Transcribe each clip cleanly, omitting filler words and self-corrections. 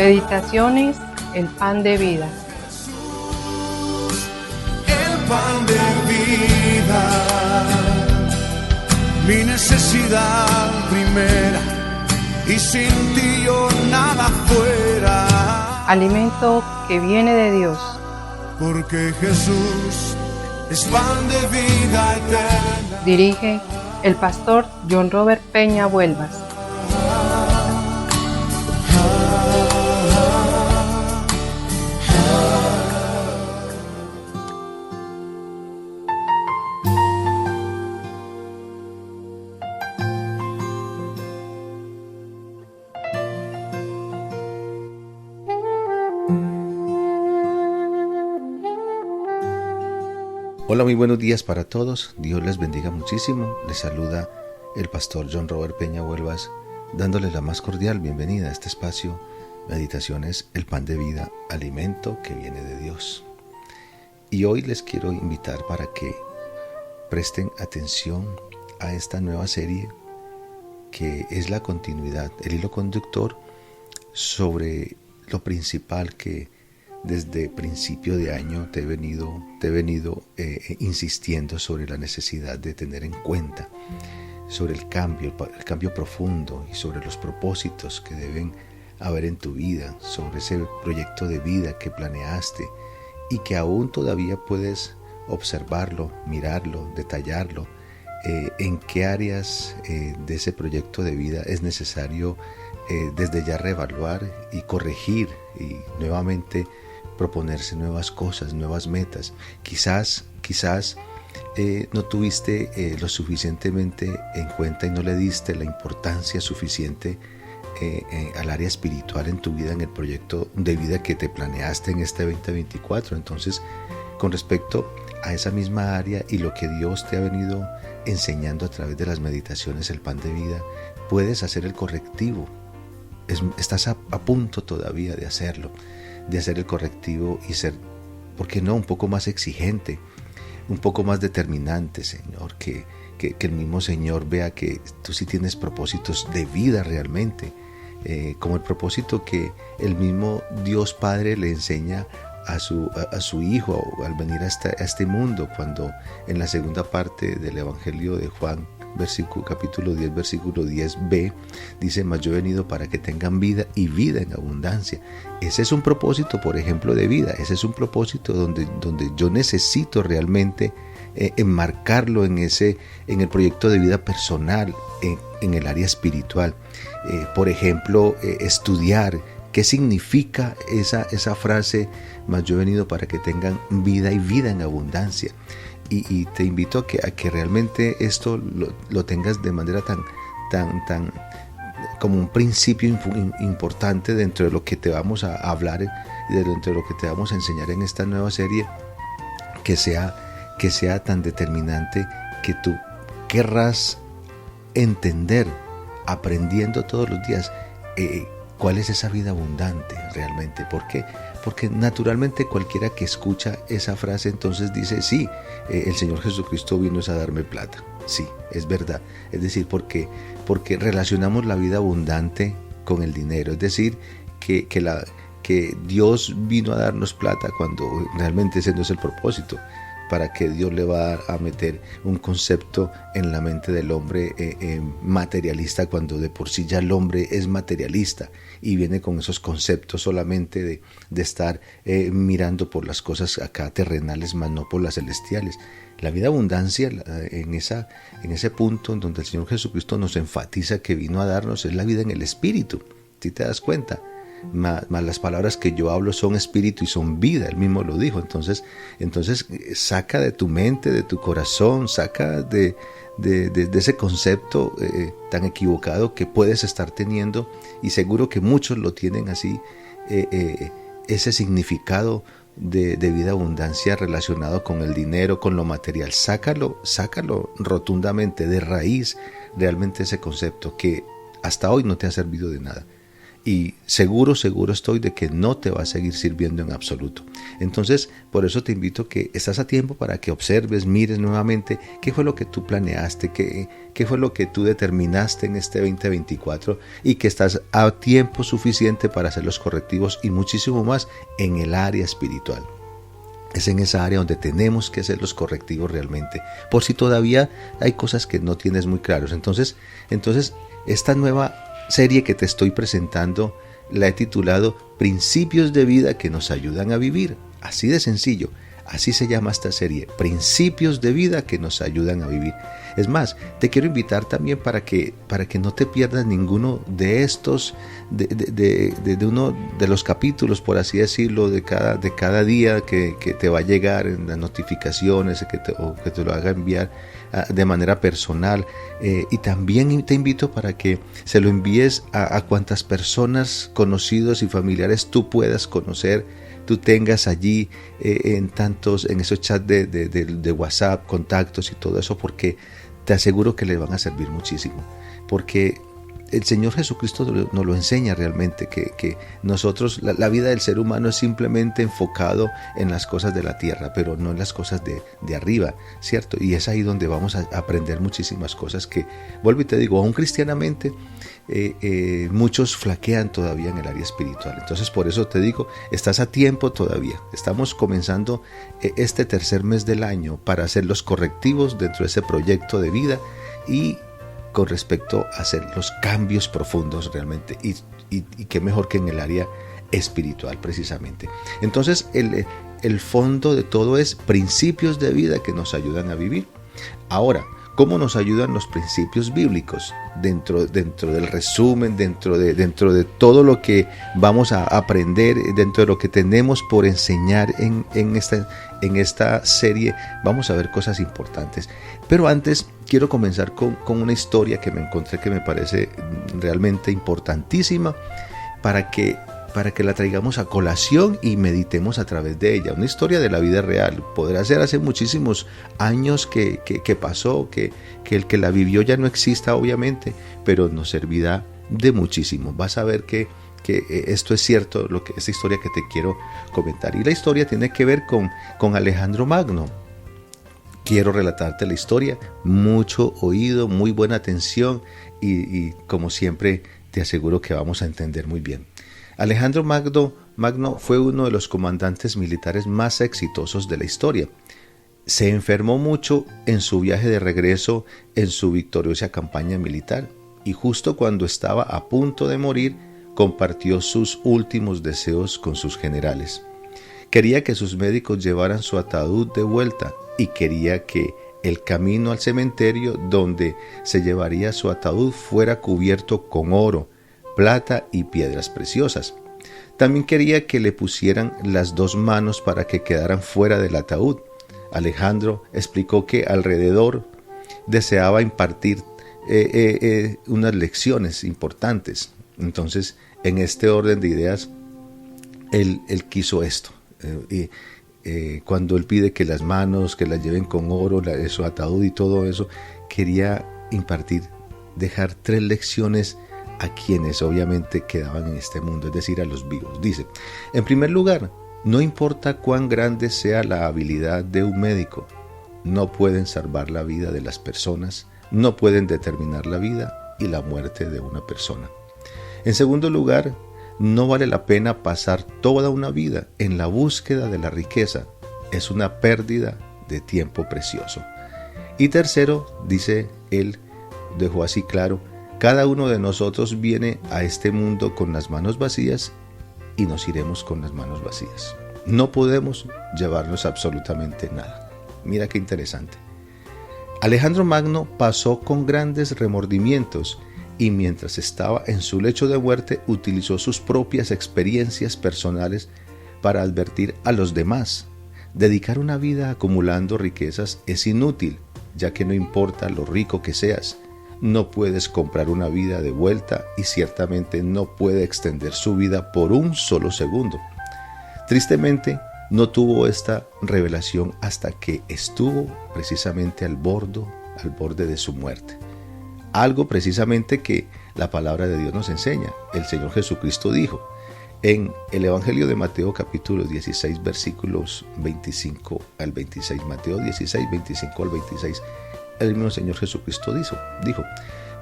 Meditaciones, el pan de vida. El pan de vida, mi necesidad primera, y sin ti yo nada fuera. Alimento que viene de Dios. Porque Jesús es pan de vida eterna. Dirige el pastor John Robert Peña Vuelvas. Hola, muy buenos días para todos. Dios les bendiga muchísimo. Les saluda el pastor John Robert Peña Vuelvas, dándoles la más cordial bienvenida a este espacio, Meditaciones, el pan de vida, alimento que viene de Dios. Y hoy les quiero invitar para que presten atención a esta nueva serie que es la continuidad, el hilo conductor sobre lo principal que desde principio de año te he venido insistiendo sobre la necesidad de tener en cuenta, sobre el cambio profundo y sobre los propósitos que deben haber en tu vida, sobre ese proyecto de vida que planeaste y que aún todavía puedes observarlo, mirarlo, detallarlo, en qué áreas de ese proyecto de vida es necesario desde ya reevaluar y corregir y nuevamente proponerse nuevas cosas, nuevas metas. Quizás no tuviste lo suficientemente en cuenta y no le diste la importancia suficiente al área espiritual en tu vida, en el proyecto de vida que te planeaste en este 2024. Entonces, con respecto a esa misma área y lo que Dios te ha venido enseñando a través de las meditaciones, el pan de vida, puedes hacer el correctivo. Estás a punto todavía de hacerlo, de hacer el correctivo y ser, ¿por qué no?, un poco más exigente, un poco más determinante, Señor, que el mismo Señor vea que tú sí tienes propósitos de vida realmente, como el propósito que el mismo Dios Padre le enseña a su Hijo al venir a este mundo, cuando en la segunda parte del Evangelio de Juan, capítulo 10, versículo 10b, dice: mas yo he venido para que tengan vida y vida en abundancia. Ese es un propósito, por ejemplo, de vida. Ese es un propósito donde yo necesito realmente enmarcarlo en el proyecto de vida personal, en el área espiritual. Por ejemplo, estudiar qué significa esa frase: mas yo he venido para que tengan vida y vida en abundancia. Y te invito a que realmente esto lo tengas de manera tan como un principio importante dentro de lo que te vamos a hablar y dentro de lo que te vamos a enseñar en esta nueva serie, que sea tan determinante que tú querrás entender, aprendiendo todos los días, cuál es esa vida abundante realmente. ¿Por qué? Porque naturalmente cualquiera que escucha esa frase entonces dice: sí, el Señor Jesucristo vino a darme plata. Sí, es verdad. Es decir, porque relacionamos la vida abundante con el dinero. Es decir, que Dios vino a darnos plata cuando realmente ese no es el propósito. ¿Para que Dios le va a meter un concepto en la mente del hombre materialista, cuando de por sí ya el hombre es materialista y viene con esos conceptos solamente de estar mirando por las cosas acá terrenales, más no por las celestiales? La vida abundancia, en ese punto en donde el Señor Jesucristo nos enfatiza que vino a darnos, es la vida en el Espíritu. ¿Sí te das cuenta? Más las palabras que yo hablo son espíritu y son vida, él mismo lo dijo. Entonces saca de tu mente, de tu corazón, saca de ese concepto tan equivocado que puedes estar teniendo, y seguro que muchos lo tienen así, ese significado de vida abundancia relacionado con el dinero, con lo material. Sácalo rotundamente de raíz realmente ese concepto que hasta hoy no te ha servido de nada. y seguro estoy de que no te va a seguir sirviendo en absoluto. Entonces, por eso te invito que estás a tiempo para que observes, mires nuevamente qué fue lo que tú planeaste, qué fue lo que tú determinaste en este 2024 y que estás a tiempo suficiente para hacer los correctivos y muchísimo más en el área espiritual. Es en esa área donde tenemos que hacer los correctivos realmente, por si todavía hay cosas que no tienes muy claros. Entonces, esta nueva serie que te estoy presentando la he titulado Principios de vida que nos ayudan a vivir. Así de sencillo, así se llama esta serie, Principios de vida que nos ayudan a vivir. Es más, te quiero invitar también para que no te pierdas ninguno de estos, de uno de los capítulos, por así decirlo, de cada día que te va a llegar en las notificaciones o que te lo haga enviar de manera personal. Y también te invito para que se lo envíes a cuantas personas, conocidos y familiares tú puedas conocer, tú tengas allí en esos chats de WhatsApp, contactos y todo eso, porque te aseguro que les van a servir muchísimo, porque el Señor Jesucristo nos lo enseña realmente, que nosotros, la vida del ser humano es simplemente enfocado en las cosas de la tierra, pero no en las cosas de arriba, ¿cierto? Y es ahí donde vamos a aprender muchísimas cosas que, vuelvo y te digo, aún cristianamente, muchos flaquean todavía en el área espiritual. Entonces, por eso te digo, estás a tiempo todavía. Estamos comenzando este tercer mes del año para hacer los correctivos dentro de ese proyecto de vida y con respecto a hacer los cambios profundos realmente, y qué mejor que en el área espiritual precisamente. Entonces el fondo de todo es principios de vida que nos ayudan a vivir. Ahora, ¿cómo nos ayudan los principios bíblicos? Dentro del resumen, dentro de todo lo que vamos a aprender, dentro de lo que tenemos por enseñar en esta serie, vamos a ver cosas importantes. Pero antes quiero comenzar con una historia que me encontré que me parece realmente importantísima para que la traigamos a colación y meditemos a través de ella. Una historia de la vida real. Podrá ser hace muchísimos años que pasó, que el que la vivió ya no exista obviamente, pero nos servirá de muchísimo. Vas a ver que esto es cierto, esta historia que te quiero comentar. Y la historia tiene que ver con Alejandro Magno. Quiero relatarte la historia, mucho oído, muy buena atención y como siempre te aseguro que vamos a entender muy bien. Alejandro Magno fue uno de los comandantes militares más exitosos de la historia. Se enfermó mucho en su viaje de regreso en su victoriosa campaña militar y justo cuando estaba a punto de morir compartió sus últimos deseos con sus generales. Quería que sus médicos llevaran su ataúd de vuelta y quería que el camino al cementerio donde se llevaría su ataúd fuera cubierto con oro, plata y piedras preciosas. También quería que le pusieran las 2 manos para que quedaran fuera del ataúd. Alejandro explicó que alrededor deseaba impartir unas lecciones importantes. Entonces, en este orden de ideas, él quiso esto. Cuando él pide que las manos, que las lleven con oro, su ataúd y todo eso, quería impartir, dejar 3 lecciones a quienes obviamente quedaban en este mundo, es decir, a los vivos. Dice, en primer lugar, no importa cuán grande sea la habilidad de un médico, no pueden salvar la vida de las personas, no pueden determinar la vida y la muerte de una persona. En segundo lugar, no vale la pena pasar toda una vida en la búsqueda de la riqueza, es una pérdida de tiempo precioso. Y tercero, dice él, dejó así claro, cada uno de nosotros viene a este mundo con las manos vacías y nos iremos con las manos vacías. No podemos llevarnos absolutamente nada. Mira qué interesante. Alejandro Magno pasó con grandes remordimientos y mientras estaba en su lecho de muerte utilizó sus propias experiencias personales para advertir a los demás. Dedicar una vida acumulando riquezas es inútil, ya que no importa lo rico que seas, no puedes comprar una vida de vuelta y ciertamente no puede extender su vida por un solo segundo. Tristemente, no tuvo esta revelación hasta que estuvo precisamente al borde de su muerte. algo precisamente que la palabra de Dios nos enseña. El Señor Jesucristo dijo en el Evangelio de Mateo capítulo 16 versículos 25 al 26, Mateo 16, 25 al 26, el mismo Señor Jesucristo dijo,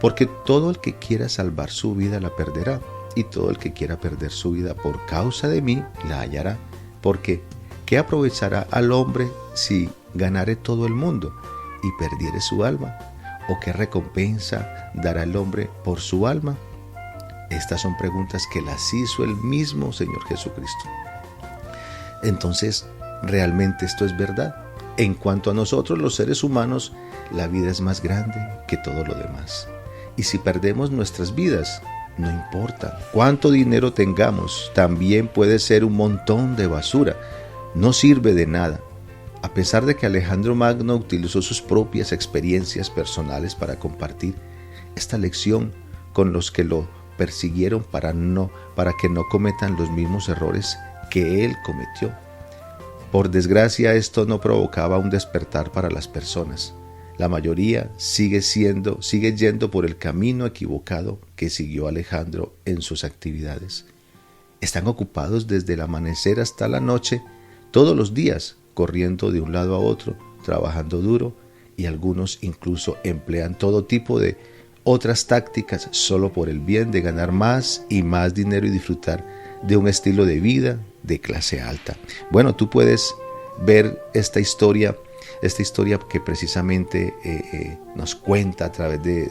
porque todo el que quiera salvar su vida la perderá, y todo el que quiera perder su vida por causa de mí la hallará. Porque ¿qué aprovechará al hombre si ganare todo el mundo y perdiere su alma? ¿O qué recompensa dará el hombre por su alma? Estas son preguntas que las hizo el mismo Señor Jesucristo. Entonces, realmente esto es verdad. En cuanto a nosotros los seres humanos, la vida es más grande que todo lo demás. Y si perdemos nuestras vidas, no importa cuánto dinero tengamos, también puede ser un montón de basura. No sirve de nada. A pesar de que Alejandro Magno utilizó sus propias experiencias personales para compartir esta lección con los que lo persiguieron para que no cometan los mismos errores que él cometió. Por desgracia, esto no provocaba un despertar para las personas. La mayoría sigue yendo por el camino equivocado que siguió Alejandro en sus actividades. Están ocupados desde el amanecer hasta la noche, todos los días, corriendo de un lado a otro, trabajando duro, y algunos incluso emplean todo tipo de otras tácticas solo por el bien de ganar más y más dinero y disfrutar de un estilo de vida de clase alta. Bueno, tú puedes ver esta historia que precisamente nos cuenta a través de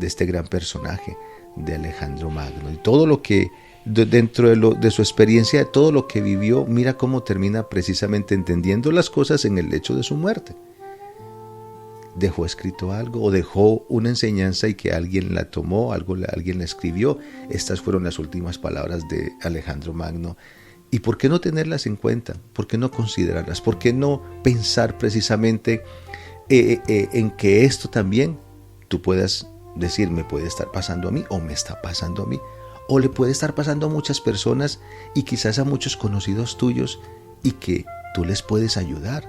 este gran personaje de Alejandro Magno, y todo lo que dentro de su experiencia, de todo lo que vivió, mira cómo termina precisamente entendiendo las cosas en el hecho de su muerte. Dejó escrito algo o dejó una enseñanza y que alguien la tomó, alguien la escribió. Estas fueron las últimas palabras de Alejandro Magno. ¿Y por qué no tenerlas en cuenta? ¿Por qué no considerarlas? ¿Por qué no pensar precisamente en que esto también tú puedas decir, me puede estar pasando a mí o me está pasando a mí? O le puede estar pasando a muchas personas y quizás a muchos conocidos tuyos, y que tú les puedes ayudar.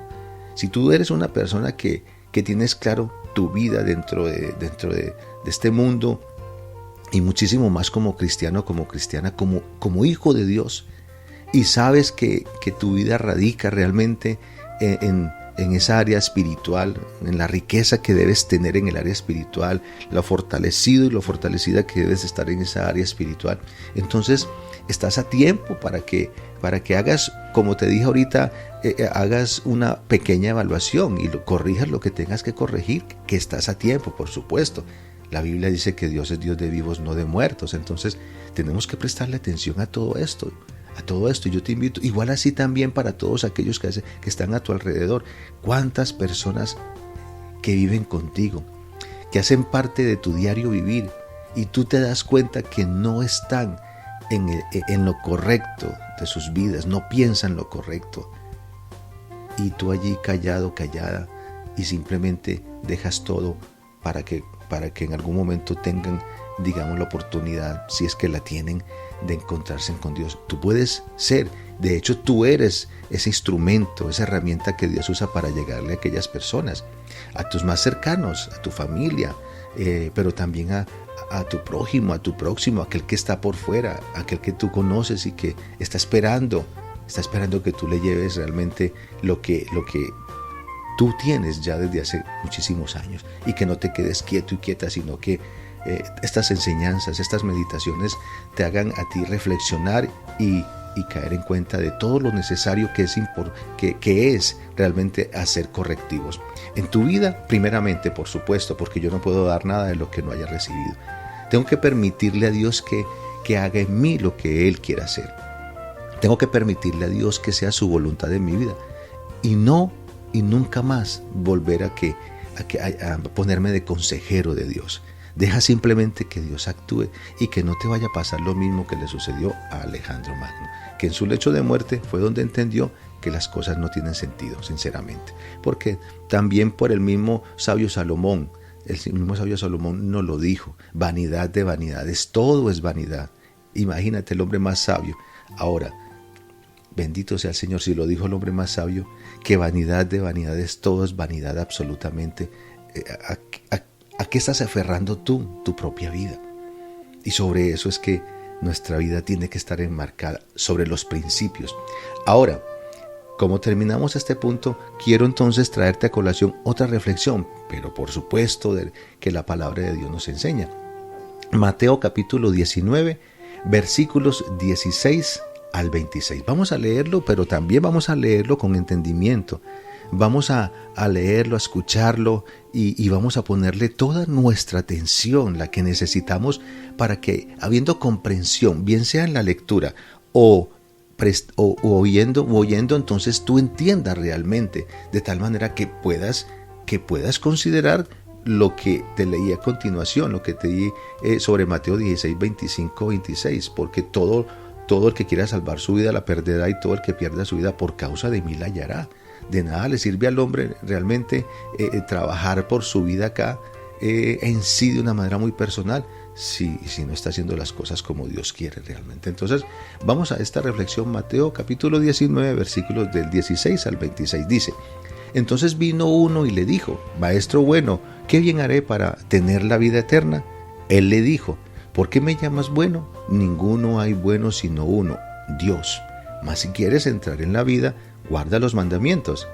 Si tú eres una persona que tienes claro tu vida dentro de este mundo, y muchísimo más como cristiano, como cristiana, como hijo de Dios, y sabes que tu vida radica realmente en esa área espiritual, en la riqueza que debes tener en el área espiritual, lo fortalecido y lo fortalecida que debes estar en esa área espiritual, entonces estás a tiempo para que hagas, como te dije ahorita, hagas una pequeña evaluación y corrijas lo que tengas que corregir, que estás a tiempo, por supuesto. La Biblia dice que Dios es Dios de vivos, no de muertos. Entonces tenemos que prestarle atención a todo esto. Yo te invito, igual así también para todos aquellos que están a tu alrededor. ¿Cuántas personas que viven contigo, que hacen parte de tu diario vivir, y tú te das cuenta que no están en lo correcto de sus vidas, no piensan lo correcto, y tú allí callado, callada, y simplemente dejas todo para que en algún momento tengan, digamos, la oportunidad, si es que la tienen, de encontrarse con Dios? Tú puedes ser, de hecho tú eres ese instrumento, esa herramienta que Dios usa para llegarle a aquellas personas, a tus más cercanos, a tu familia, pero también a tu prójimo, a tu próximo, aquel que está por fuera, aquel que tú conoces y que está esperando que tú le lleves realmente lo que tú tienes ya desde hace muchísimos años, y que no te quedes quieto y quieta, sino que estas enseñanzas, estas meditaciones te hagan a ti reflexionar y caer en cuenta de todo lo necesario que es realmente hacer correctivos en tu vida, primeramente, por supuesto, porque yo no puedo dar nada de lo que no haya recibido. Tengo que permitirle a Dios que haga en mí lo que Él quiera hacer. Tengo que permitirle a Dios que sea su voluntad en mi vida, y nunca más volver a ponerme de consejero de Dios. Deja simplemente que Dios actúe, y que no te vaya a pasar lo mismo que le sucedió a Alejandro Magno, que en su lecho de muerte fue donde entendió que las cosas no tienen sentido, sinceramente. Porque también por el mismo sabio Salomón nos lo dijo: vanidad de vanidades, todo es vanidad. Imagínate, el hombre más sabio. Ahora, bendito sea el Señor, si lo dijo el hombre más sabio, que vanidad de vanidades, todo es vanidad absolutamente. ¿A qué estás aferrando tú, tu propia vida? Y sobre eso es que nuestra vida tiene que estar enmarcada, sobre los principios. Ahora, como terminamos este punto, quiero entonces traerte a colación otra reflexión, pero por supuesto que la palabra de Dios nos enseña. Mateo capítulo 19, versículos 16 al 26. Vamos a leerlo, pero también vamos a leerlo con entendimiento. Vamos a leerlo, a escucharlo y vamos a ponerle toda nuestra atención, la que necesitamos para que, habiendo comprensión, bien sea en la lectura o oyendo, entonces tú entiendas realmente, de tal manera que puedas considerar lo que te leí a continuación, lo que te di sobre Mateo 16, 25, 26, porque todo el que quiera salvar su vida la perderá, y todo el que pierda su vida por causa de mí la hallará. De nada le sirve al hombre realmente trabajar por su vida acá en sí de una manera muy personal si no está haciendo las cosas como Dios quiere realmente. Entonces vamos a esta reflexión. Mateo capítulo 19 versículos del 16 al 26 dice: entonces vino uno y le dijo: Maestro bueno, ¿qué bien haré para tener la vida eterna? Él le dijo: ¿por qué me llamas bueno? Ninguno hay bueno sino uno, Dios. Mas si quieres entrar en la vida, guarda los mandamientos.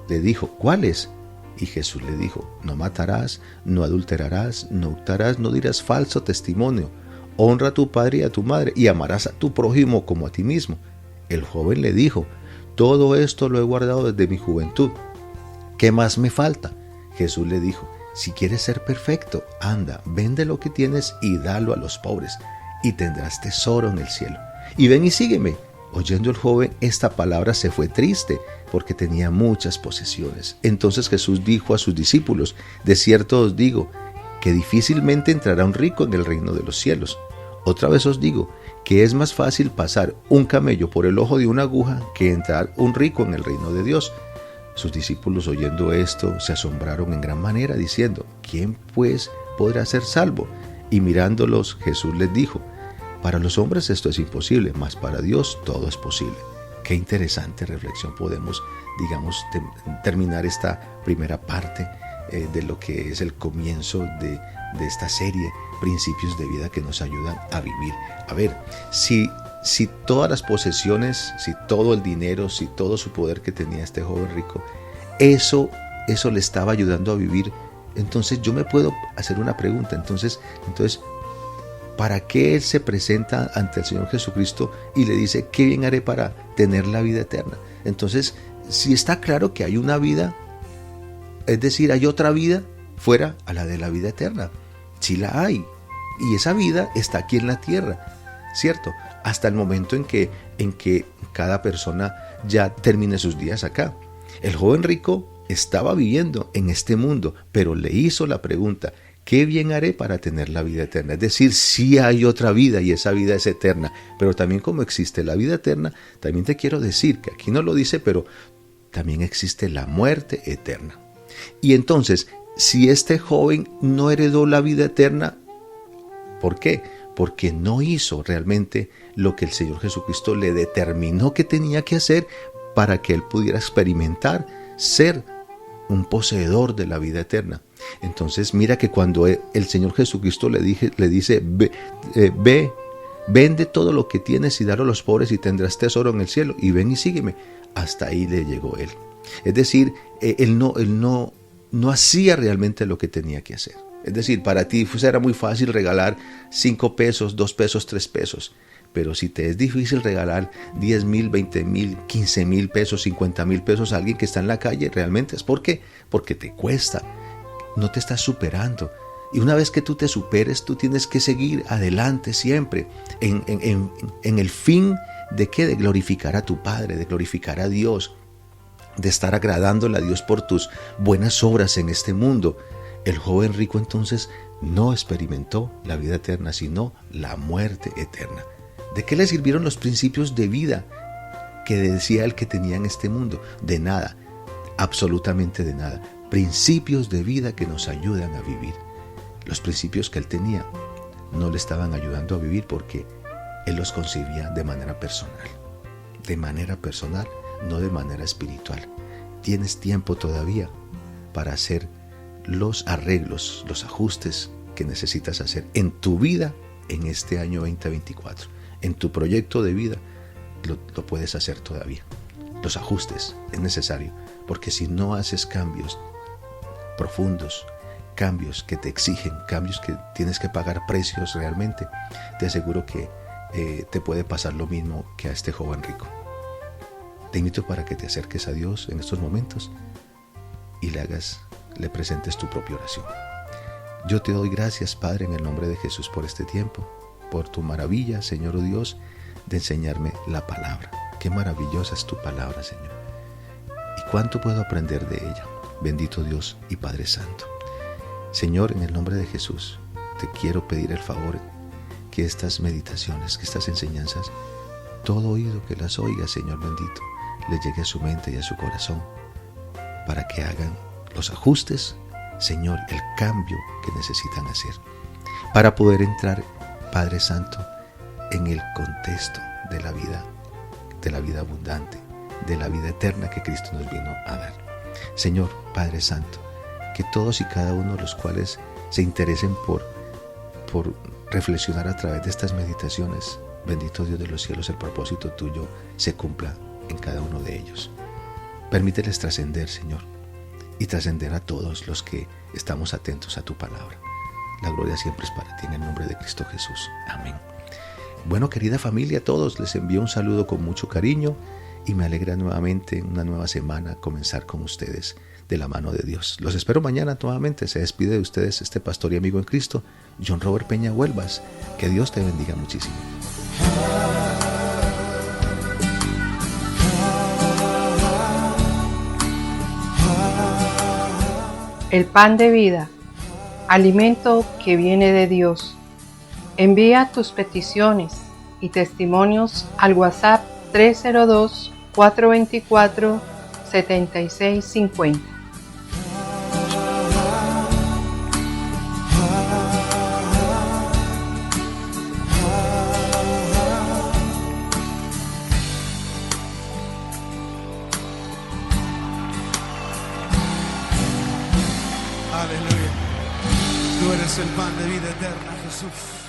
Le dijo: ¿cuáles? Y Jesús le dijo: no matarás, no adulterarás, no hurtarás, no dirás falso testimonio, honra a tu padre y a tu madre, y amarás a tu prójimo como a ti mismo. El joven le dijo: todo esto lo he guardado desde mi juventud. ¿Qué más me falta? Jesús le dijo: si quieres ser perfecto, anda, vende lo que tienes y dalo a los pobres, y tendrás tesoro en el cielo. Y ven y sígueme. Oyendo el joven esta palabra se fue triste, porque tenía muchas posesiones. Entonces Jesús dijo a sus discípulos: de cierto os digo, que difícilmente entrará un rico en el reino de los cielos. Otra vez os digo, que es más fácil pasar un camello por el ojo de una aguja que entrar un rico en el reino de Dios. Sus discípulos, oyendo esto, se asombraron en gran manera, diciendo: ¿quién pues podrá ser salvo? Y mirándolos, Jesús les dijo: para los hombres esto es imposible, mas para Dios todo es posible. Qué interesante reflexión. Podemos, terminar esta primera parte de lo que es el comienzo de esta serie, Principios de Vida, que nos ayudan a vivir. A ver, si todas las posesiones, si todo el dinero, si todo su poder que tenía este joven rico, eso le estaba ayudando a vivir, entonces yo me puedo hacer una pregunta. Entonces, ¿para qué él se presenta ante el Señor Jesucristo y le dice: ¿qué bien haré para tener la vida eterna? Entonces, si está claro que hay una vida, es decir, hay otra vida fuera a la de la vida eterna. Sí la hay. Y esa vida está aquí en la tierra, ¿cierto? Hasta el momento en que cada persona ya termine sus días acá. El joven rico estaba viviendo en este mundo, pero le hizo la pregunta: ¿qué bien haré para tener la vida eterna? Es decir, sí hay otra vida y esa vida es eterna. Pero también, como existe la vida eterna, también te quiero decir que aquí no lo dice, pero también existe la muerte eterna. Y entonces, si este joven no heredó la vida eterna, ¿por qué? Porque no hizo realmente lo que el Señor Jesucristo le determinó que tenía que hacer para que él pudiera experimentar ser un poseedor de la vida eterna. Entonces mira que cuando el Señor Jesucristo le dice: ve, vende todo lo que tienes y dalo a los pobres y tendrás tesoro en el cielo, y ven y sígueme. Hasta ahí le llegó él. Es decir, él no hacía realmente lo que tenía que hacer. Es decir, para ti era muy fácil regalar 5 pesos, 2 pesos, 3 pesos. Pero si te es difícil regalar 10,000, 20,000, 15,000 pesos, 50,000 pesos a alguien que está en la calle, realmente es porque te cuesta. No te estás superando. Y una vez que tú te superes, tú tienes que seguir adelante siempre en el fin de ¿qué? De glorificar a tu Padre, de glorificar a Dios, de estar agradándole a Dios por tus buenas obras en este mundo. El joven rico entonces no experimentó la vida eterna, sino la muerte eterna. ¿De qué le sirvieron los principios de vida que decía él que tenía en este mundo? De nada, absolutamente de nada. Principios de vida que nos ayudan a vivir. Los principios que él tenía no le estaban ayudando a vivir porque él los concebía de manera personal. De manera personal, no de manera espiritual. Tienes tiempo todavía para hacer los arreglos, los ajustes que necesitas hacer en tu vida en este año 2024. En tu proyecto de vida lo puedes hacer todavía. Los ajustes es necesario, porque si no haces cambios profundos, cambios que te exigen, cambios que tienes que pagar precios realmente, te aseguro que te puede pasar lo mismo que a este joven rico. Te invito para que te acerques a Dios en estos momentos y le presentes tu propia oración. Yo te doy gracias, Padre, en el nombre de Jesús, por este tiempo, por tu maravilla, Señor, oh Dios, de enseñarme la palabra. Qué maravillosa es tu palabra, Señor. Y cuánto puedo aprender de ella. Bendito Dios y Padre Santo. Señor, en el nombre de Jesús, te quiero pedir el favor que estas meditaciones, que estas enseñanzas, todo oído que las oiga, Señor bendito, le llegue a su mente y a su corazón, para que hagan los ajustes, Señor, el cambio que necesitan hacer, para poder entrar, Padre Santo, en el contexto de la vida abundante, de la vida eterna que Cristo nos vino a dar. Señor, Padre Santo, que todos y cada uno de los cuales se interesen por reflexionar a través de estas meditaciones, bendito Dios de los cielos, el propósito tuyo se cumpla en cada uno de ellos. Permíteles trascender, Señor, y trascender a todos los que estamos atentos a tu palabra. La gloria siempre es para ti, en el nombre de Cristo Jesús. Amén. Bueno, querida familia, a todos les envío un saludo con mucho cariño y me alegra nuevamente en una nueva semana comenzar con ustedes de la mano de Dios. Los espero mañana nuevamente. Se despide de ustedes este pastor y amigo en Cristo, John Robert Peña Huelvas. Que Dios te bendiga muchísimo. El pan de vida, alimento que viene de Dios. Envía tus peticiones y testimonios al WhatsApp 302-424-7650. Aleluya. Tú eres el pan de vida eterna, Jesús.